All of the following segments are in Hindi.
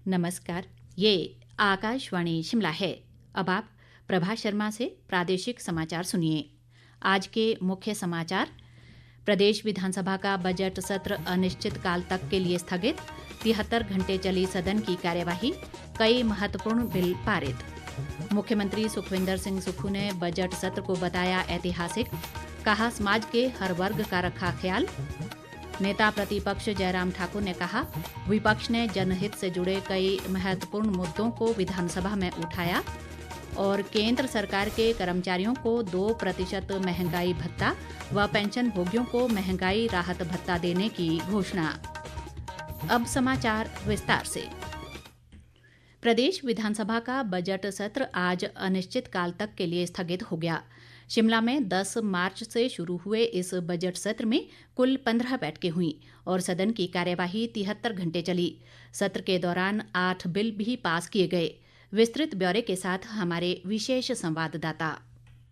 नमस्कार, ये आकाशवाणी शिमला है। अब आप प्रभा शर्मा से प्रादेशिक समाचार सुनिए। आज के मुख्य समाचार: प्रदेश विधानसभा का बजट सत्र अनिश्चित काल तक के लिए स्थगित, 73 घंटे चली सदन की कार्यवाही, कई महत्वपूर्ण बिल पारित। मुख्यमंत्री सुखविंदर सिंह सुक्खू ने बजट सत्र को बताया ऐतिहासिक, कहा समाज के हर वर्ग का रखा ख्याल। नेता प्रतिपक्ष जयराम ठाकुर ने कहा, विपक्ष ने जनहित से जुड़े कई महत्वपूर्ण मुद्दों को विधानसभा में उठाया। और केंद्र सरकार के कर्मचारियों को 2% महंगाई भत्ता व पेंशन भोगियों को महंगाई राहत भत्ता देने की घोषणा। अब समाचार विस्तार से। प्रदेश विधानसभा का बजट सत्र आज अनिश्चित काल तक के लिए स्थगित हो गया। शिमला में 10 मार्च से शुरू हुए इस बजट सत्र में कुल 15 बैठकें हुईं और सदन की कार्यवाही 73 घंटे चली। सत्र के दौरान 8 बिल भी पास किए गए। विस्तृत ब्यौरे के साथ हमारे विशेष संवाददाता।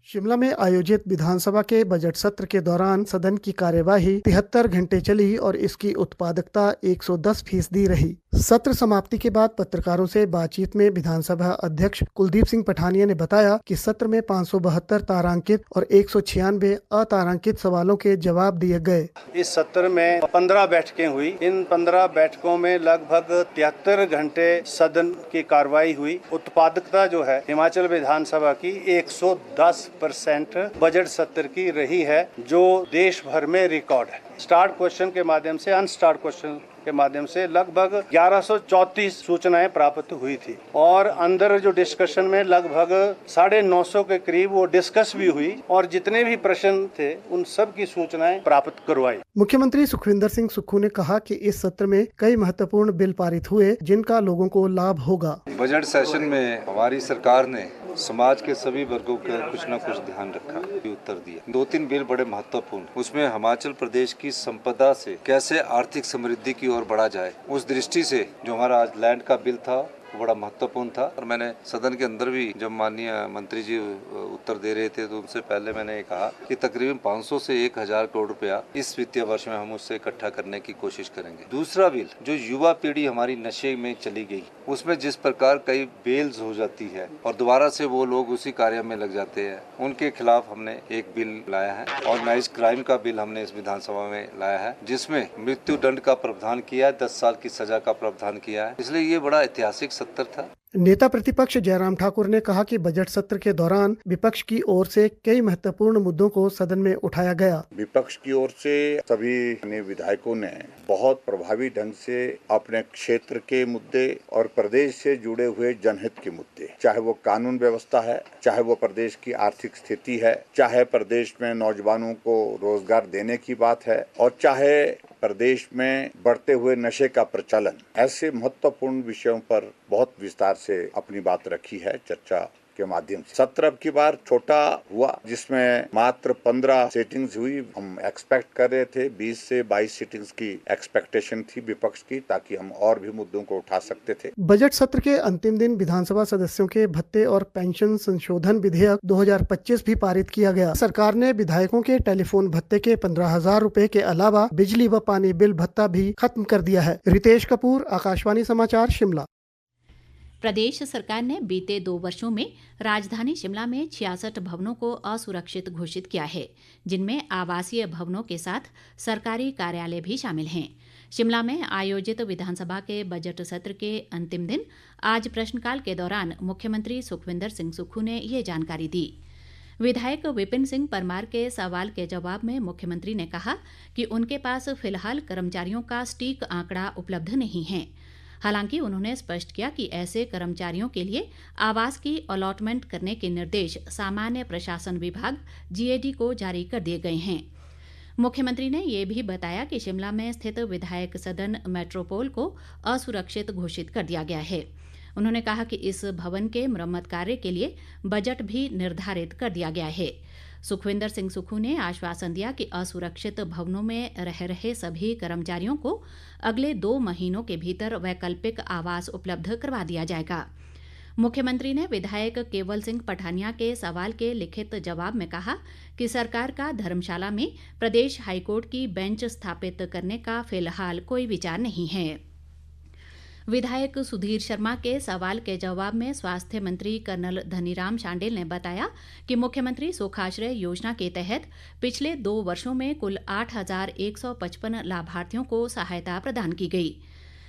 शिमला में आयोजित विधानसभा के बजट सत्र के दौरान सदन की कार्यवाही 73 घंटे चली और इसकी उत्पादकता 110% रही। सत्र समाप्ति के बाद पत्रकारों से बातचीत में विधानसभा अध्यक्ष कुलदीप सिंह पठानिया ने बताया कि सत्र में 572 तारांकित और 196 अतारांकित सवालों के जवाब दिए गए। इस सत्र में 15 बैठकें हुई। इन 15 बैठकों में लगभग 73 घंटे सदन की कार्रवाई हुई। उत्पादकता जो है हिमाचल विधानसभा की 110% बजट सत्र की रही है, जो देश भर में रिकॉर्ड है। स्टार्ट क्वेश्चन के माध्यम से अनस्टार्ट क्वेश्चन के माध्यम से लगभग 1134 सूचनाएं प्राप्त हुई थी और अंदर जो डिस्कशन में लगभग 950 के करीब वो डिस्कस भी हुई और जितने भी प्रश्न थे उन सब की सूचनाएं प्राप्त करवाई। मुख्यमंत्री सुखविंदर सिंह सुक्खू ने कहा कि इस सत्र में कई महत्वपूर्ण बिल पारित हुए जिनका लोगों को लाभ होगा। बजट सेशन में हमारी सरकार ने समाज के सभी वर्गों का कुछ न कुछ ध्यान रखा, उत्तर दिया। 2-3 बिल बड़े महत्वपूर्ण, उसमें हिमाचल प्रदेश की संपदा से कैसे आर्थिक समृद्धि की ओर बढ़ा जाए, उस दृष्टि से जो हमारा आज लैंड का बिल था वो बड़ा महत्वपूर्ण था। और मैंने सदन के अंदर भी जब माननीय मंत्री जी उत्तर दे रहे थे तो उनसे पहले मैंने कहा कि तकरीबन 500 से 1000 करोड़ रुपया इस वित्तीय वर्ष में हम उससे इकट्ठा करने की कोशिश करेंगे। दूसरा बिल, जो युवा पीढ़ी हमारी नशे में चली गई, उसमें जिस प्रकार कई बेल्स हो जाती है और दोबारा से वो लोग उसी कार्य में लग जाते हैं, उनके खिलाफ हमने एक बिल लाया है। ऑर्गेनाइज क्राइम का बिल हमने इस विधानसभा में लाया है, जिसमें मृत्यु दंड का प्रावधान किया है, 10 साल की सजा का प्रावधान किया है। इसलिए ये बड़ा ऐतिहासिक सत्र था। नेता प्रतिपक्ष जयराम ठाकुर ने कहा कि बजट सत्र के दौरान विपक्ष की ओर से कई महत्वपूर्ण मुद्दों को सदन में उठाया गया। विपक्ष की ओर से सभी विधायकों ने बहुत प्रभावी ढंग से अपने क्षेत्र के मुद्दे और प्रदेश से जुड़े हुए जनहित के मुद्दे, चाहे वो कानून व्यवस्था है, चाहे वो प्रदेश की आर्थिक स्थिति है, चाहे प्रदेश में नौजवानों को रोजगार देने की बात है और चाहे प्रदेश में बढ़ते हुए नशे का प्रचलन, ऐसे महत्वपूर्ण विषयों पर बहुत विस्तार से अपनी बात रखी है चर्चा के माध्यम से। सत्र अब की बार छोटा हुआ, जिसमें मात्र 15 सीटिंग्स हुई। हम एक्सपेक्ट कर रहे थे 20 से 22 सीटिंग्स की एक्सपेक्टेशन थी विपक्ष की, ताकि हम और भी मुद्दों को उठा सकते थे। बजट सत्र के अंतिम दिन विधानसभा सदस्यों के भत्ते और पेंशन संशोधन विधेयक 2025 भी पारित किया गया। सरकार ने विधायकों के टेलीफोन भत्ते के 15,000 रुपए के अलावा बिजली व पानी बिल भत्ता भी खत्म कर दिया है। रितेश कपूर, आकाशवाणी समाचार, शिमला। प्रदेश सरकार ने बीते 2 वर्षों में राजधानी शिमला में 66 भवनों को असुरक्षित घोषित किया है, जिनमें आवासीय भवनों के साथ सरकारी कार्यालय भी शामिल हैं। शिमला में आयोजित विधानसभा के बजट सत्र के अंतिम दिन आज प्रश्नकाल के दौरान मुख्यमंत्री सुखविंदर सिंह सुक्खू ने ये जानकारी दी। विधायक विपिन सिंह परमार के सवाल के जवाब में मुख्यमंत्री ने कहा कि उनके पास फिलहाल कर्मचारियों का सटीक आंकड़ा उपलब्ध नहीं है। हालांकि उन्होंने स्पष्ट किया कि ऐसे कर्मचारियों के लिए आवास की अलॉटमेंट करने के निर्देश सामान्य प्रशासन विभाग जीएडी को जारी कर दिए गए हैं। मुख्यमंत्री ने ये भी बताया कि शिमला में स्थित विधायक सदन मेट्रोपोल को असुरक्षित घोषित कर दिया गया है। उन्होंने कहा कि इस भवन के मरम्मत कार्य के लिए बजट भी निर्धारित कर दिया गया है। सुखविंदर सिंह सुक्खू ने आश्वासन दिया कि असुरक्षित भवनों में रह रहे सभी कर्मचारियों को अगले 2 महीनों के भीतर वैकल्पिक आवास उपलब्ध करवा दिया जाएगा। मुख्यमंत्री ने विधायक केवल सिंह पठानिया के सवाल के लिखित जवाब में कहा कि सरकार का धर्मशाला में प्रदेश हाईकोर्ट की बेंच स्थापित करने का फिलहाल कोई विचार नहीं है। विधायक सुधीर शर्मा के सवाल के जवाब में स्वास्थ्य मंत्री कर्नल धनीराम शांडिल ने बताया कि मुख्यमंत्री सुखाश्रय योजना के तहत पिछले 2 वर्षों में कुल 8,155 लाभार्थियों को सहायता प्रदान की गई।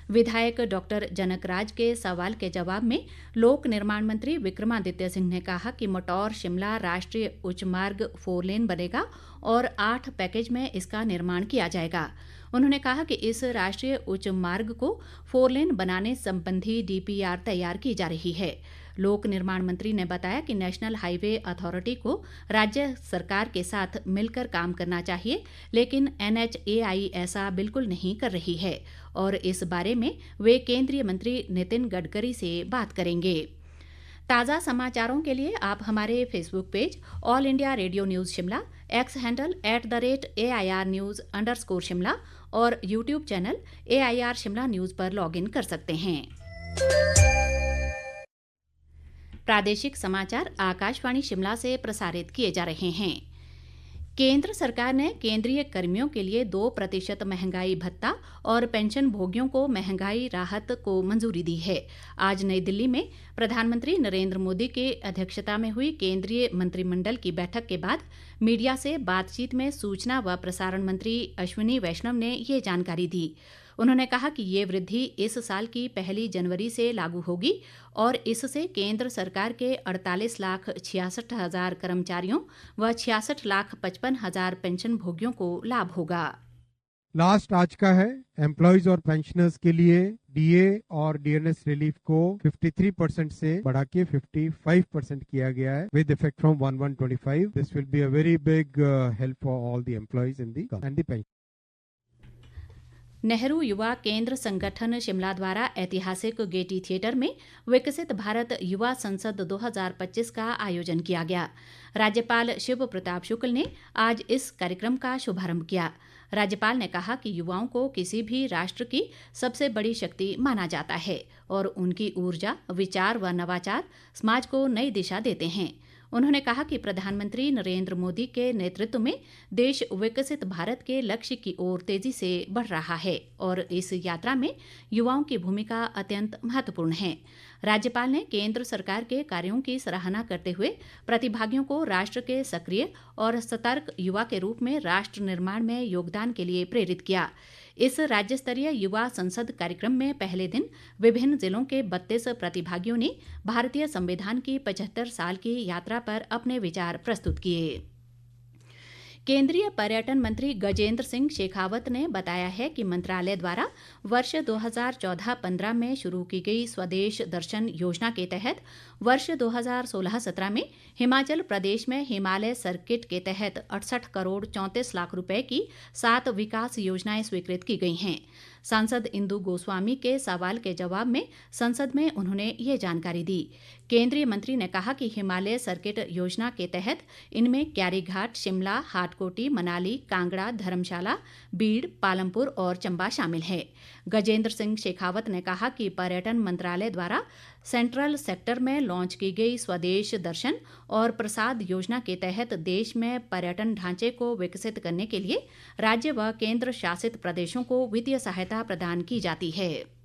विधायक डॉक्टर जनकराज के सवाल के जवाब में लोक निर्माण मंत्री विक्रमादित्य सिंह ने कहा कि मटौर शिमला राष्ट्रीय उच्च मार्ग 4 लेन बनेगा और 8 पैकेज में इसका निर्माण किया जाएगा। उन्होंने कहा कि इस राष्ट्रीय उच्च मार्ग को 4 लेन बनाने संबंधी DPR तैयार की जा रही है। लोक निर्माण मंत्री ने बताया कि नेशनल हाईवे अथॉरिटी को राज्य सरकार के साथ मिलकर काम करना चाहिए, लेकिन NHAI ऐसा बिल्कुल नहीं कर रही है और इस बारे में वे केंद्रीय मंत्री नितिन गडकरी से बात करेंगे। ताज़ा समाचारों के लिए आप हमारे Facebook page all India radio news Shimla, x handle @AIR News_शिमला और YouTube channel AIR Shimla news पर लॉगिन कर सकते हैं। प्रादेशिक समाचार आकाशवाणी शिमला से प्रसारित किए जा रहे हैं। केंद्र सरकार ने केंद्रीय कर्मियों के लिए 2% महंगाई भत्ता और पेंशन भोगियों को महंगाई राहत को मंजूरी दी है। आज नई दिल्ली में प्रधानमंत्री नरेंद्र मोदी की अध्यक्षता में हुई केंद्रीय मंत्रिमंडल की बैठक के बाद मीडिया से बातचीत में सूचना व प्रसारण मंत्री अश्विनी वैष्णव ने ये जानकारी दी। उन्होंने कहा कि ये वृद्धि इस साल की 1 जनवरी से लागू होगी और इससे केंद्र सरकार के 48,66,000 कर्मचारियों व 66,55,000 पेंशन भोगियों को लाभ होगा। लास्ट आज का है। एम्प्लॉयज और पेंशनर्स के लिए DA और DNS रिलीफ को 53% से बढ़ा के 55% किया गया है with effect from 1/1/25। This will be a very big help for all the employees in the pension. Nehru युवा केंद्र संगठन शिमला द्वारा ऐतिहासिक गेटी थिएटर में विकसित भारत युवा संसद 2025 का आयोजन किया गया। राज्यपाल शिव प्रताप शुक्ल ने आज इस कार्यक्रम का शुभारंभ किया। राज्यपाल ने कहा कि युवाओं को किसी भी राष्ट्र की सबसे बड़ी शक्ति माना जाता है और उनकी ऊर्जा, विचार व नवाचार समाज को नई दिशा देते हैं। उन्होंने कहा कि प्रधानमंत्री नरेंद्र मोदी के नेतृत्व में देश विकसित भारत के लक्ष्य की ओर तेजी से बढ़ रहा है और इस यात्रा में युवाओं की भूमिका अत्यंत महत्वपूर्ण है। राज्यपाल ने केंद्र सरकार के कार्यों की सराहना करते हुए प्रतिभागियों को राष्ट्र के सक्रिय और सतर्क युवा के रूप में राष्ट्र निर्माण में योगदान के लिए प्रेरित किया। इस राज्य स्तरीय युवा संसद कार्यक्रम में पहले दिन विभिन्न जिलों के 32 प्रतिभागियों ने भारतीय संविधान की 75 साल की यात्रा पर अपने विचार प्रस्तुत किए। केंद्रीय पर्यटन मंत्री गजेंद्र सिंह शेखावत ने बताया है कि मंत्रालय द्वारा वर्ष 2014-15 में शुरू की गई स्वदेश दर्शन योजना के तहत वर्ष 2016-17 में हिमाचल प्रदेश में हिमालय सर्किट के तहत 68 करोड़ 34 लाख रुपए की 7 विकास योजनाएं स्वीकृत की गई हैं। सांसद इंदु गोस्वामी के सवाल के जवाब में संसद में उन्होंने ये जानकारी दी। केंद्रीय मंत्री ने कहा कि हिमालय सर्किट योजना के तहत इनमें क्यारीघाट, शिमला, हाटकोटी, मनाली, कांगड़ा, धर्मशाला, बीड़, पालमपुर और चंबा शामिल है। गजेंद्र सिंह शेखावत ने कहा कि पर्यटन मंत्रालय द्वारा सेंट्रल सेक्टर में लॉन्च की गई स्वदेश दर्शन और प्रसाद योजना के तहत देश में पर्यटन ढांचे को विकसित करने के लिए राज्य व केंद्र शासित प्रदेशों को वित्तीय सहायता प्रदान की जाती है।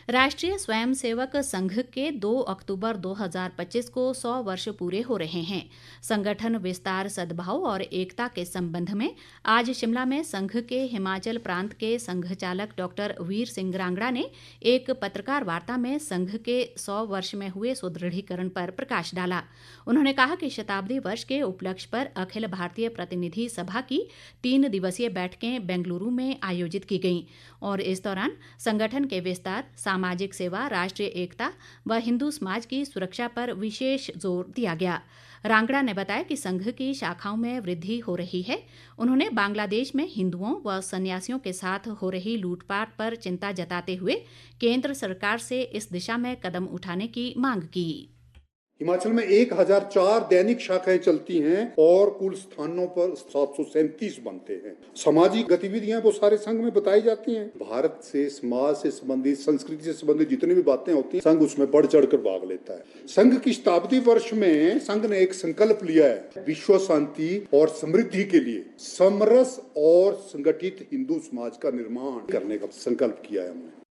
राष्ट्रीय स्वयंसेवक संघ के 2 अक्टूबर 2025 को 100 वर्ष पूरे हो रहे हैं। संगठन विस्तार, सद्भाव और एकता के संबंध में आज शिमला में संघ के हिमाचल प्रांत के संघ चालक डॉक्टर वीर सिंह रांगड़ा ने एक पत्रकार वार्ता में संघ के 100 वर्ष में हुए सुदृढ़ीकरण पर प्रकाश डाला। उन्होंने कहा कि शताब्दी वर्ष के उपलक्ष्य पर अखिल भारतीय प्रतिनिधि सभा की 3 दिवसीय बैठकें बेंगलुरु में आयोजित की गईं और इस दौरान संगठन के विस्तार, सामाजिक सेवा, राष्ट्रीय एकता व हिंदू समाज की सुरक्षा पर विशेष जोर दिया गया। रांगड़ा ने बताया कि संघ की शाखाओं में वृद्धि हो रही है। उन्होंने बांग्लादेश में हिंदुओं व सन्यासियों के साथ हो रही लूटपाट पर चिंता जताते हुए केंद्र सरकार से इस दिशा में कदम उठाने की मांग की। हिमाचल में 1004 दैनिक शाखाएं चलती हैं और कुल स्थानों पर 737 बनते हैं। सामाजिक गतिविधियां वो सारे संघ में बताई जाती हैं। भारत से, समाज से संबंधित, संस्कृति से संबंधित जितनी भी बातें होती हैं, संघ उसमें बढ़ चढ़कर भाग लेता है। संघ की शताब्दी वर्ष में संघ ने एक संकल्प लिया है, विश्व शांति और समृद्धि के लिए समरस और संगठित हिंदू समाज का निर्माण करने का संकल्प किया है हमने।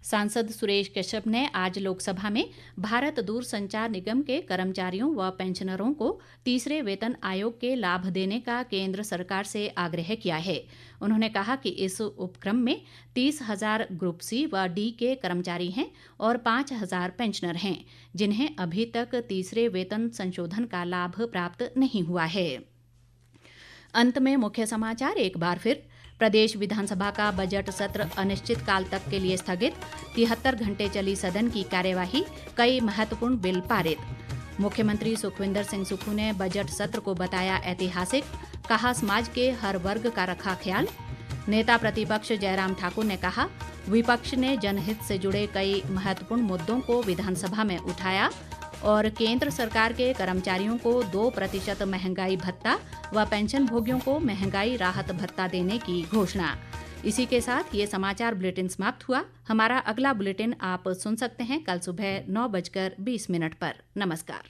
सांसद सुरेश कश्यप ने आज लोकसभा में भारत दूरसंचार निगम के कर्मचारियों व पेंशनरों को तीसरे वेतन आयोग के लाभ देने का केंद्र सरकार से आग्रह किया है। उन्होंने कहा कि इस उपक्रम में 30,000 ग्रुप सी व डी के कर्मचारी हैं और 5,000 पेंशनर हैं, जिन्हें अभी तक तीसरे वेतन संशोधन का लाभ प्राप्त नहीं हुआ है। अंत में मुख्य समाचार एक बार फिर। प्रदेश विधानसभा का बजट सत्र अनिश्चितकाल तक के लिए स्थगित। 73 घंटे चली सदन की कार्यवाही, कई महत्वपूर्ण बिल पारित। मुख्यमंत्री सुखविंदर सिंह सुक्खू ने बजट सत्र को बताया ऐतिहासिक, कहा समाज के हर वर्ग का रखा ख्याल। नेता प्रतिपक्ष जयराम ठाकुर ने कहा विपक्ष ने जनहित से जुड़े कई महत्वपूर्ण मुद्दों को विधानसभा में उठाया। और केंद्र सरकार के कर्मचारियों को 2% महंगाई भत्ता व पेंशन भोगियों को महंगाई राहत भत्ता देने की घोषणा। इसी के साथ ये समाचार बुलेटिन समाप्त हुआ। हमारा अगला बुलेटिन आप सुन सकते हैं कल सुबह 9:20 पर। नमस्कार।